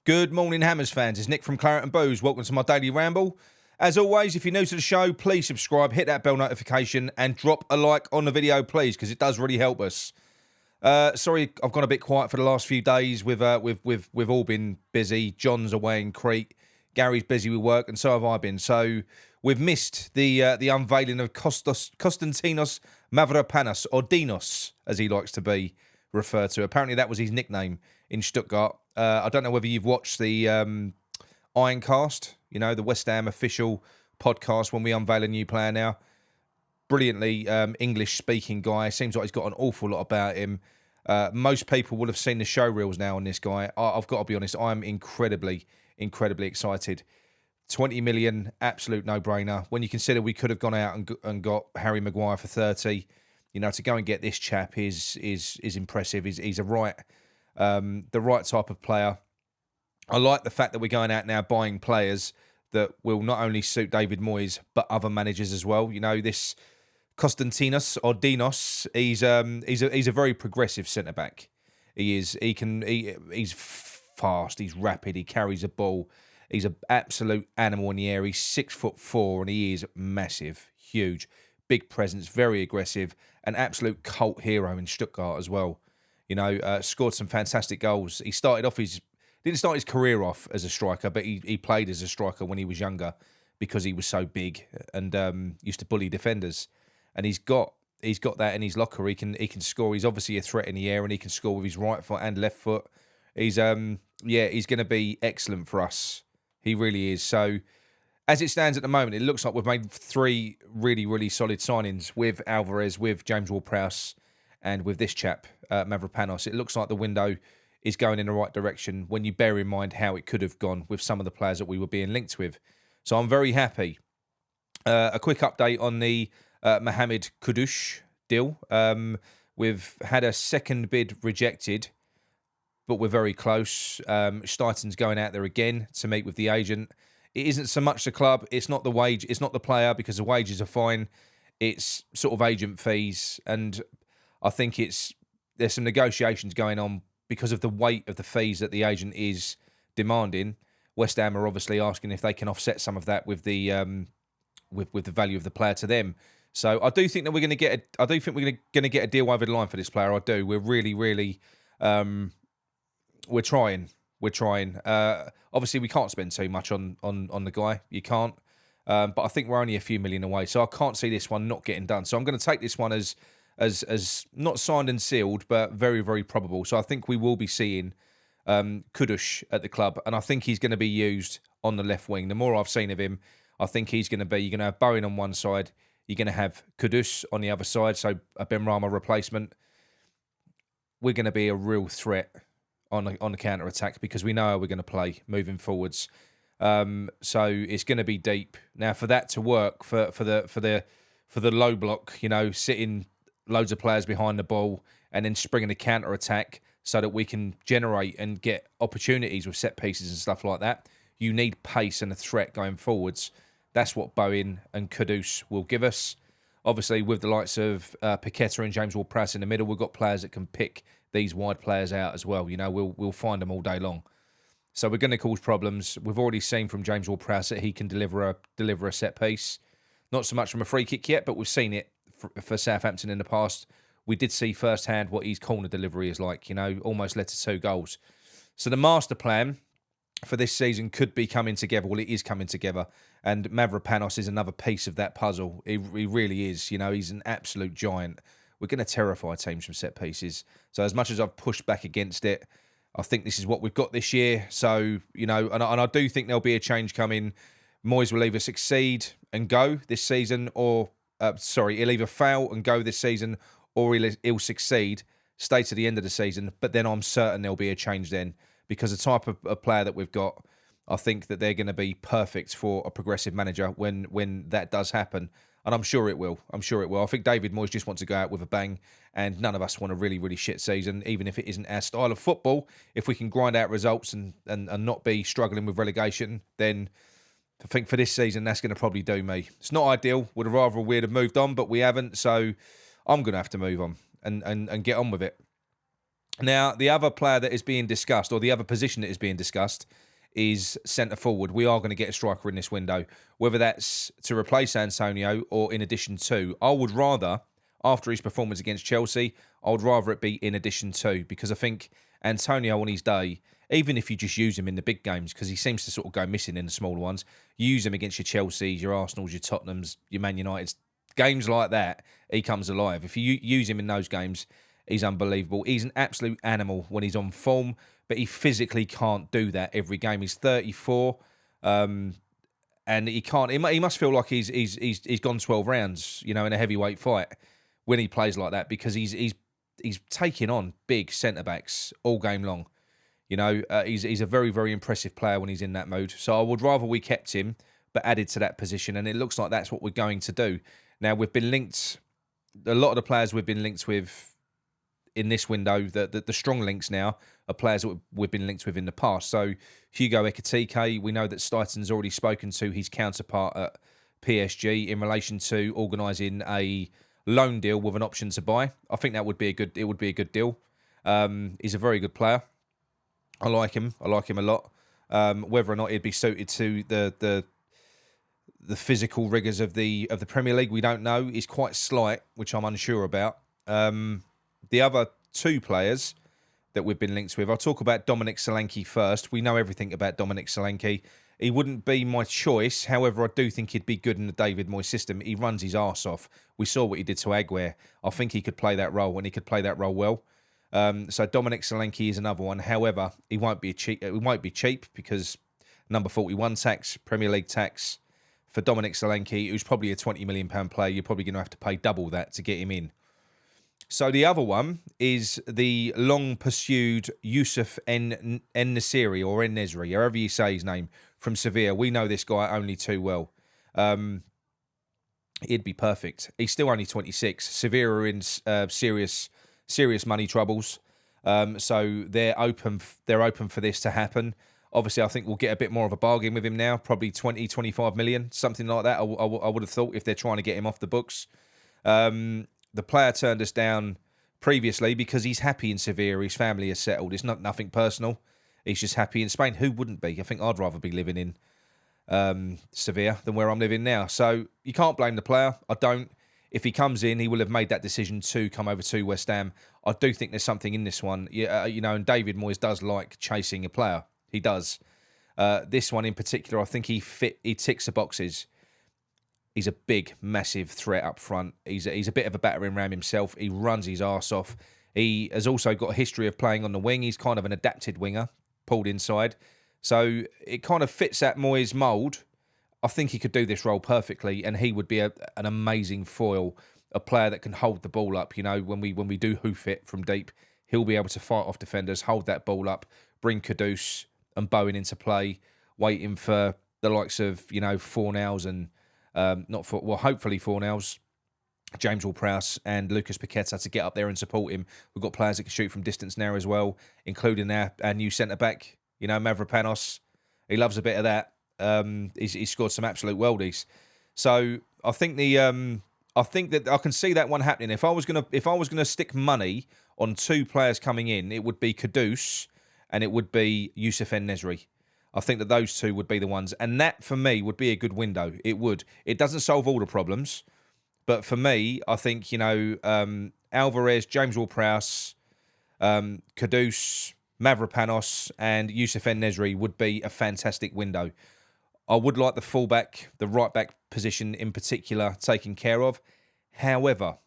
Good morning, Hammers fans. It's Nick from Claret and Booze. Welcome to my daily ramble. As always, if you're new to the show, please subscribe, hit that bell notification, and drop a like on the video, please, because it does really help us. Sorry, I've gone a bit quiet for the last few days. We've all been busy. John's away in Crete. Gary's busy with work, and so have I been. So we've missed the unveiling of Konstantinos Mavropanos, or Dinos, as he likes to be referred to. Apparently, that was his nickname in Stuttgart. I don't know whether you've watched the Ironcast, the West Ham official podcast when we unveil a new player now. Brilliantly English-speaking guy. Seems like he's got an awful lot about him. Most people will have seen the show reels now on this guy. I've got to be honest, I'm incredibly excited. 20 million, absolute no-brainer. When you consider we could have gone out and got Harry Maguire for 30, to go and get this chap is impressive. He's the right type of player. I like the fact that we're going out now buying players that will not only suit David Moyes but other managers as well. This Konstantinos or Dinos, he's a very progressive centre back. He is. He's fast. He's rapid. He carries a ball. He's an absolute animal in the air. He's 6'4" and he is massive, huge, big presence, very aggressive, an absolute cult hero in Stuttgart as well. Scored some fantastic goals. He didn't start his career off as a striker, but he played as a striker when he was younger because he was so big and used to bully defenders. And he's got that in his locker. He can score. He's obviously a threat in the air, and he can score with his right foot and left foot. He's going to be excellent for us. He really is. So as it stands at the moment, it looks like we've made 3 really, really solid signings with Alvarez, with James Ward-Prowse, and with this chap, Mavropanos. It looks like the window is going in the right direction when you bear in mind how it could have gone with some of the players that we were being linked with. So I'm very happy. A quick update on the Mohammed Kudus deal. We've had a second bid rejected, but we're very close. Stuyten's going out there again to meet with the agent. It isn't so much the club. It's not the wage. It's not the player, because the wages are fine. It's sort of agent fees, and I think there's some negotiations going on because of the weight of the fees that the agent is demanding. West Ham are obviously asking if they can offset some of that with the with the value of the player to them. So I do think that we're going to get. I do think we're going to get a deal over the line for this player. I do. We're really, we're trying. We're trying. Obviously, we can't spend too much on the guy. You can't. But I think we're only a few million away, so I can't see this one not getting done. So I'm going to take this one as not signed and sealed, but very, very probable. So I think we will be seeing Kudus at the club, and I think he's going to be used on the left wing. The more I've seen of him, I think he's going to be. You're going to have Bowen on one side. You're going to have Kudus on the other side, so a Benrahma replacement. We're going to be a real threat on the counter attack because we know how we're going to play moving forwards. So it's going to be deep. Now, for that to work, for the low block, sitting loads of players behind the ball and then springing a counter attack so that we can generate and get opportunities with set pieces and stuff like that. You need pace and a threat going forwards. That's what Bowen and Kudus will give us. Obviously, with the likes of Paqueta and James Ward-Prowse in the middle, we've got players that can pick these wide players out as well. We'll find them all day long. So we're going to cause problems. We've already seen from James Ward-Prowse that he can deliver a set piece. Not so much from a free kick yet, but we've seen it for Southampton in the past. We did see firsthand what his corner delivery is like, almost led to 2 goals. So the master plan for this season could be coming together. Well, it is coming together. And Mavropanos is another piece of that puzzle. He really is. He's an absolute giant. We're going to terrify teams from set pieces. So as much as I've pushed back against it, I think this is what we've got this year. So, and I do think there'll be a change coming. Moyes will either succeed and go this season or, he'll either fail and go this season or he'll succeed, stay to the end of the season. But then I'm certain there'll be a change then because the type of player that we've got, I think that they're going to be perfect for a progressive manager when that does happen. And I'm sure it will. I think David Moyes just wants to go out with a bang, and none of us want a really, really shit season, even if it isn't our style of football. If we can grind out results and not be struggling with relegation, then I think for this season, that's going to probably do me. It's not ideal. Would have rather we'd have moved on, but we haven't. So I'm going to have to move on and get on with it. Now, the other player that is being discussed, or the other position that is being discussed, is centre forward. We are going to get a striker in this window, whether that's to replace Antonio or in addition to. I would rather, after his performance against Chelsea, I would rather it be in addition to, because I think Antonio on his day, even if you just use him in the big games, because he seems to sort of go missing in the smaller ones, use him against your Chelseas, your Arsenals, your Tottenhams, your Man Uniteds, games like that, he comes alive. If you use him in those games, he's unbelievable. He's an absolute animal when he's on form, but he physically can't do that every game. He's 34, and he can't. He must feel like he's gone 12 rounds, in a heavyweight fight when he plays like that, because he's taking on big centre backs all game long. He's a very, very impressive player when he's in that mode. So I would rather we kept him, but added to that position, and it looks like that's what we're going to do. Now, we've been linked, a lot of the players we've been linked with in this window, the strong links now are players that we've been linked with in the past. So Hugo Ekitike, we know that Stuyton's already spoken to his counterpart at PSG in relation to organising a loan deal with an option to buy. I think it would be a good deal. He's a very good player. I like him a lot. Whether or not he'd be suited to the physical rigours of the Premier League, we don't know. He's quite slight, which I'm unsure about. The other two players that we've been linked with, I'll talk about Dominic Solanke first. We know everything about Dominic Solanke. He wouldn't be my choice. However, I do think he'd be good in the David Moyes system. He runs his arse off. We saw what he did to Aguero. I think he could play that role, and he could play that role well. So Dominic Solanke is another one. However, he won't be cheap because number 41 tax, Premier League tax for Dominic Solanke, who's probably a £20 million player. You're probably going to have to pay double that to get him in. So the other one is the long-pursued Yusuf Nesyri, or Nesyri, however you say his name, from Sevilla. We know this guy only too well. He'd be perfect. He's still only 26. Sevilla are in serious money troubles, so they're open for this to happen. Obviously, I think we'll get a bit more of a bargain with him now, probably 20, 25 million, something like that. I would have thought, if they're trying to get him off the books. The player turned us down previously because he's happy in Sevilla. His family is settled. It's nothing personal. He's just happy in Spain. Who wouldn't be? I think I'd rather be living in Sevilla than where I'm living now. So you can't blame the player. I don't. If he comes in, he will have made that decision to come over to West Ham. I do think there's something in this one. And David Moyes does like chasing a player. He does. This one in particular, I think he ticks the boxes. He's a big, massive threat up front. He's a bit of a battering ram himself. He runs his arse off. He has also got a history of playing on the wing. He's kind of an adapted winger, pulled inside. So it kind of fits that Moyes mould. I think he could do this role perfectly, and he would be an amazing foil, a player that can hold the ball up. When we do hoof it from deep, he'll be able to fight off defenders, hold that ball up, bring Kudus and Bowen into play, waiting for the likes of Fornals and hopefully Fornals, James Ward-Prowse and Lucas Paqueta to get up there and support him. We've got players that can shoot from distance now as well, including our new centre-back, Mavropanos. He loves a bit of that. He's scored some absolute worldies. So I think that I can see that one happening. If I was gonna stick money on two players coming in, it would be Kudus and it would be Yusuf Nesyri. I think that those two would be the ones. And that, for me, would be a good window. It would. It doesn't solve all the problems. But for me, I think, Alvarez, James Ward-Prowse, Kudus, Mavropanos and Yusuf Nesyri would be a fantastic window. I would like the right-back position in particular, taken care of. However,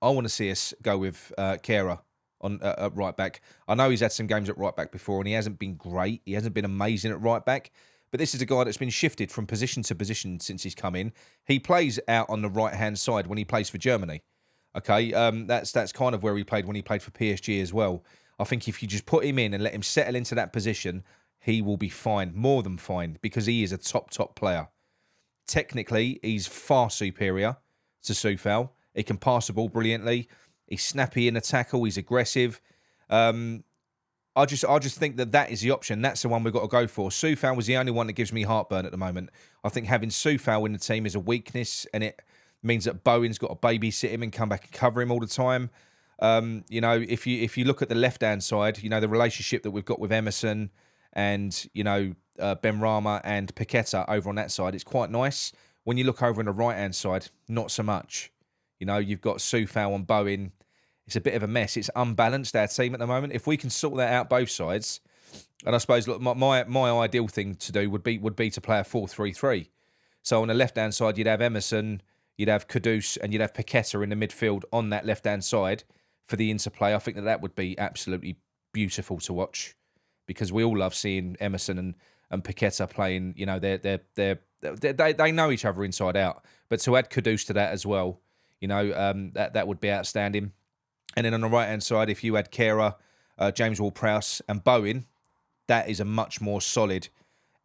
I want to see us go with Kehrer on at right back. I know he's had some games at right back before and he hasn't been great. He hasn't been amazing at right back. But this is a guy that's been shifted from position to position since he's come in. He plays out on the right-hand side when he plays for Germany. Okay, that's kind of where he played when he played for PSG as well. I think if you just put him in and let him settle into that position, he will be fine, more than fine, because he is a top player. Technically, he's far superior to Soufal. He can pass the ball brilliantly. He's snappy in a tackle. He's aggressive. I just think that is the option. That's the one we've got to go for. Soufal was the only one that gives me heartburn at the moment. I think having Soufal in the team is a weakness, and it means that Bowen's got to babysit him and come back and cover him all the time. You know, if you look at the left-hand side, you know, the relationship that we've got with Emerson and, you know, Benrahma and Paqueta over on that side, it's quite nice. When you look over on the right-hand side, not so much. You know, you've got Soufal and Bowen. It's a bit of a mess. It's unbalanced, our team at the moment. If we can sort that out both sides, and I suppose, look, my ideal thing to do would be to play a 4-3-3. So on the left-hand side, you'd have Emerson, you'd have Kudus, and you'd have Paqueta in the midfield on that left-hand side for the interplay. I think that would be absolutely beautiful to watch, because we all love seeing Emerson and Paqueta playing. You know, they know each other inside out. But to add Kudus to that as well, you know, that would be outstanding. And then on the right-hand side, if you had Kehrer, James Ward-Prowse and Bowen, that is a much more solid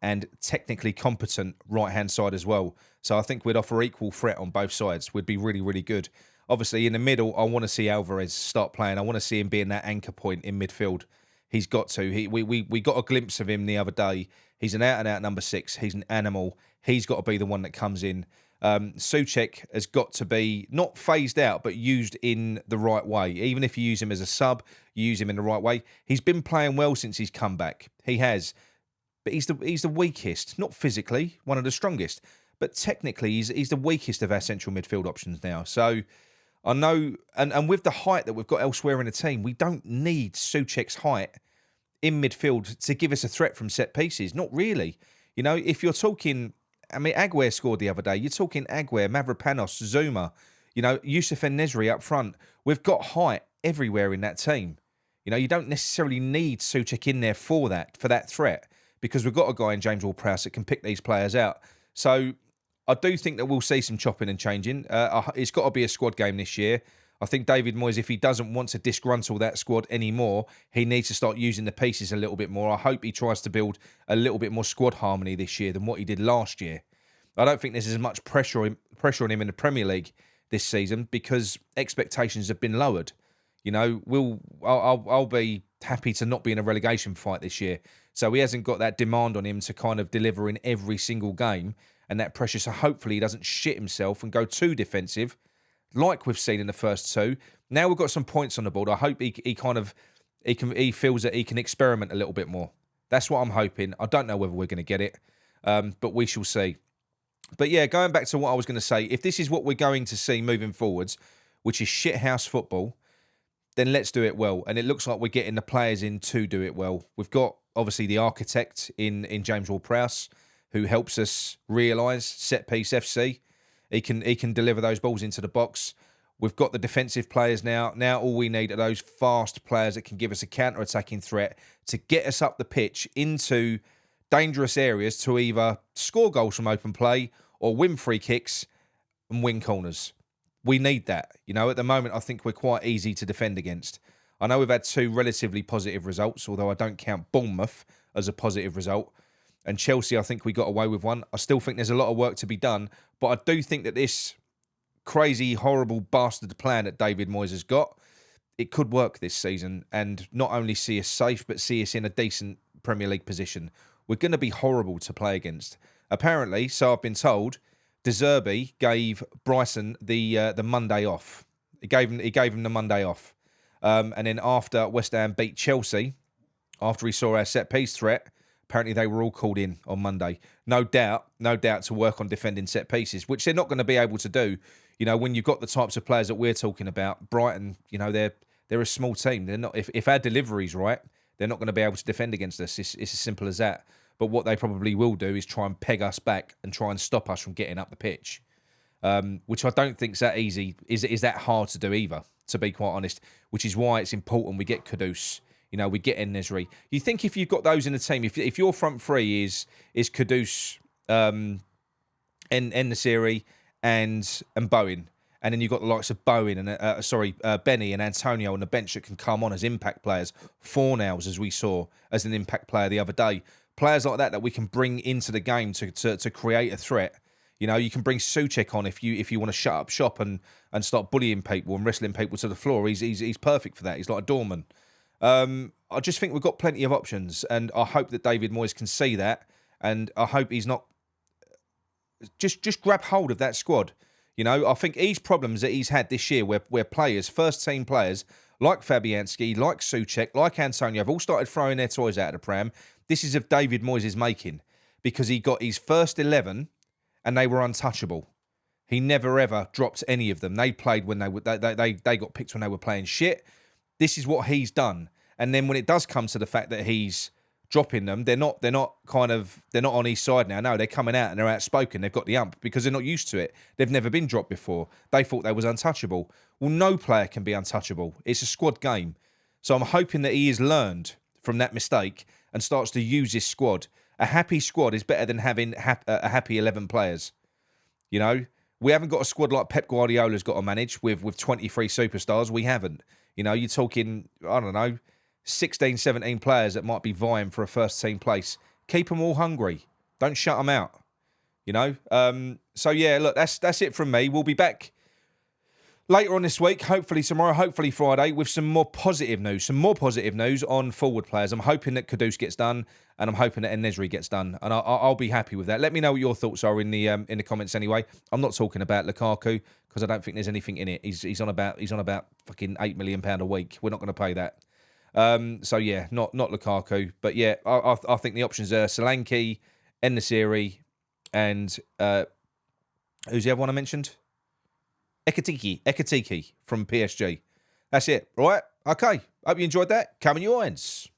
and technically competent right-hand side as well. So I think we'd offer equal threat on both sides. We'd be really, really good. Obviously, in the middle, I want to see Alvarez start playing. I want to see him being that anchor point in midfield. He's got to. We got a glimpse of him the other day. He's an out-and-out number 6. He's an animal. He's got to be the one that comes in. Souček has got to be not phased out, but used in the right way. Even if you use him as a sub, you use him in the right way. He's been playing well since he's come back. He has. But he's the weakest. Not physically, one of the strongest. But technically, he's the weakest of our central midfield options now. So I know, and with the height that we've got elsewhere in the team, we don't need Souček's height in midfield to give us a threat from set pieces. Not really. You know, if you're talking, I mean, Aguerd scored the other day. You're talking Aguerd, Mavropanos, Zuma, you know, Youssef and Nesyri up front. We've got height everywhere in that team. You know, you don't necessarily need Souček in there for that threat, because we've got a guy in James Ward-Prowse that can pick these players out. So I do think that we'll see some chopping and changing. It's got to be a squad game this year. I think David Moyes, if he doesn't want to disgruntle that squad anymore, he needs to start using the pieces a little bit more. I hope he tries to build a little bit more squad harmony this year than what he did last year. I don't think there's as much pressure on him in the Premier League this season, because expectations have been lowered. You know, I'll be happy to not be in a relegation fight this year. So he hasn't got that demand on him to kind of deliver in every single game, and that pressure. So hopefully he doesn't shit himself and go too defensive, like we've seen in the first two. Now we've got some points on the board. I hope he feels that he can experiment a little bit more. That's what I'm hoping. I don't know whether we're going to get it, but we shall see. But yeah, going back to what I was going to say, if this is what we're going to see moving forwards, which is shithouse football, then let's do it well. And it looks like we're getting the players in to do it well. We've got, obviously, the architect in James Ward-Prowse, who helps us realise set-piece FC. He can deliver those balls into the box. We've got the defensive players now. Now all we need are those fast players that can give us a counter-attacking threat to get us up the pitch into dangerous areas to either score goals from open play or win free kicks and win corners. We need that. You know, at the moment, I think we're quite easy to defend against. I know we've had 2 relatively positive results, although I don't count Bournemouth as a positive result. And Chelsea, I think we got away with one. I still think there's a lot of work to be done, but I do think that this crazy, horrible bastard plan that David Moyes has got, it could work this season and not only see us safe, but see us in a decent Premier League position. We're going to be horrible to play against. Apparently, so I've been told, De Zerbi gave Bryson the Monday off. He gave him the Monday off. And then after West Ham beat Chelsea, after he saw our set-piece threat, apparently they were all called in on Monday. No doubt to work on defending set pieces, which they're not going to be able to do. You know, when you've got the types of players that we're talking about, Brighton, you know, they're a small team. They're not. If our delivery's right, they're not going to be able to defend against us. It's as simple as that. But what they probably will do is try and peg us back and try and stop us from getting up the pitch, which I don't think's that easy. Is that hard to do either, to be quite honest? Which is why it's important we get Kudus. You know, we get Nesyri. You think if you've got those in the team, if your front three is Kudus, Nesyri, and Bowen, and then you've got the likes of Bowen and Benny and Antonio on the bench that can come on as impact players, Fornals, as we saw as an impact player the other day, players like that we can bring into the game to create a threat. You know, you can bring Souček on if you want to shut up shop and start bullying people and wrestling people to the floor. He's perfect for that. He's like a doorman. I just think we've got plenty of options, and I hope that David Moyes can see that, and I hope he's not just grab hold of that squad. You know, I think his problems that he's had this year where players, first-team players, like Fabianski, like Souček, like Antonio, have all started throwing their toys out of the pram. This is of David Moyes' making, because he got his first 11 and they were untouchable. He never ever dropped any of them. They played when they got picked when they were playing shit. This is what he's done. And then when it does come to the fact that he's dropping them, they're not on his side now. No, they're coming out and they're outspoken. They've got the ump because they're not used to it. They've never been dropped before. They thought they was untouchable. Well, no player can be untouchable. It's a squad game. So I'm hoping that he has learned from that mistake and starts to use his squad. A happy squad is better than having a happy 11 players. You know, we haven't got a squad like Pep Guardiola's got to manage with 23 superstars. We haven't. You know, you're talking, I don't know, 16, 17 players that might be vying for a first-team place. Keep them all hungry. Don't shut them out. You know? So, yeah, look, that's it from me. We'll be back later on this week, hopefully tomorrow, hopefully Friday, with some more positive news on forward players. I'm hoping that Kudus gets done, and I'm hoping that Nesyri gets done, and I'll be happy with that. Let me know what your thoughts are in the comments anyway. I'm not talking about Lukaku because I don't think there's anything in it. He's on about fucking £8 million a week. We're not going to pay that. So yeah, not Lukaku, but yeah, I think the options are Solanke, Nesyri, and who's the other one I mentioned? Ekitike from PSG. That's it, right? Okay. Hope you enjoyed that. Come on, your ends.